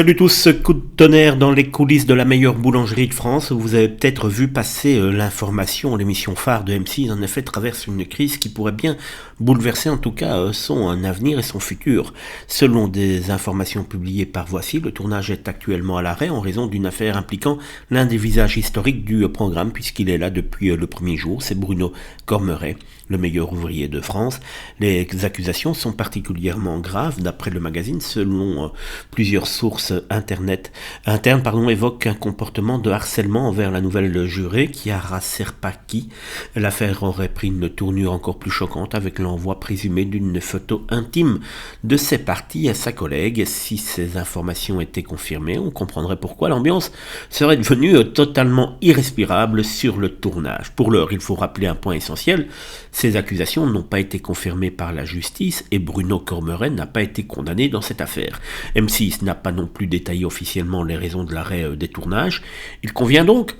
Salut tous, coup de tonnerre dans les coulisses de la meilleure boulangerie de France. Vous avez peut-être vu passer l'information, l'émission phare de M6 en effet traverse une crise qui pourrait bien bouleverser en tout cas son avenir et son futur. Selon des informations publiées par Voici, le tournage est actuellement à l'arrêt en raison d'une affaire impliquant l'un des visages historiques du programme puisqu'il est là depuis le premier jour, c'est Bruno Cormeret, le meilleur ouvrier de France. Les accusations sont particulièrement graves d'après le magazine selon plusieurs sources internes évoquent un comportement de harcèlement envers la nouvelle jurée Chiara Serpacchi. L'affaire aurait pris une tournure encore plus choquante avec l'envoi présumé d'une photo intime de ses parties à sa collègue. Si ces informations étaient confirmées, on comprendrait pourquoi l'ambiance serait devenue totalement irrespirable sur le tournage. Pour l'heure, il faut rappeler un point essentiel, ces accusations n'ont pas été confirmées par la justice et Bruno Cormeret n'a pas été condamné dans cette affaire. M6 n'a pas non plus détaillé officiellement les raisons de l'arrêt des tournages. Il convient donc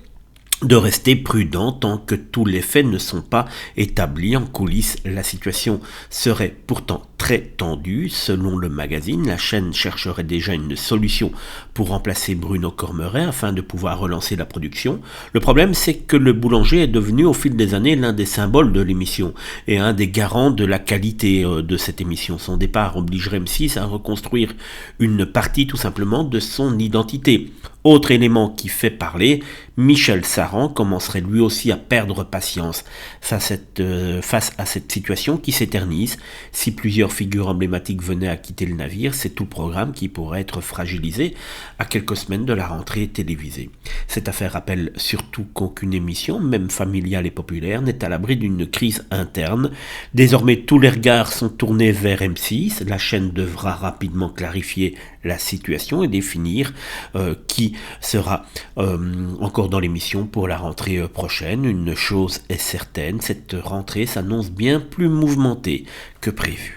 de rester prudent tant que tous les faits ne sont pas établis en coulisses. La situation serait pourtant très tendue. Selon le magazine, la chaîne chercherait déjà une solution pour remplacer Bruno Cormeret afin de pouvoir relancer la production. Le problème, c'est que le boulanger est devenu au fil des années l'un des symboles de l'émission et un des garants de la qualité de cette émission. Son départ obligerait M6 à reconstruire une partie tout simplement de son identité. Autre élément qui fait parler, Michel Saran commencerait lui aussi à perdre patience face à cette situation qui s'éternise. Si plusieurs figures emblématiques venaient à quitter le navire, c'est tout le programme qui pourrait être fragilisé à quelques semaines de la rentrée télévisée. Cette affaire rappelle surtout qu'aucune émission, même familiale et populaire, n'est à l'abri d'une crise interne. Désormais, tous les regards sont tournés vers M6. La chaîne devra rapidement clarifier la situation et définir qui sera encore dans l'émission pour la rentrée prochaine. Une chose est certaine, cette rentrée s'annonce bien plus mouvementée que prévu.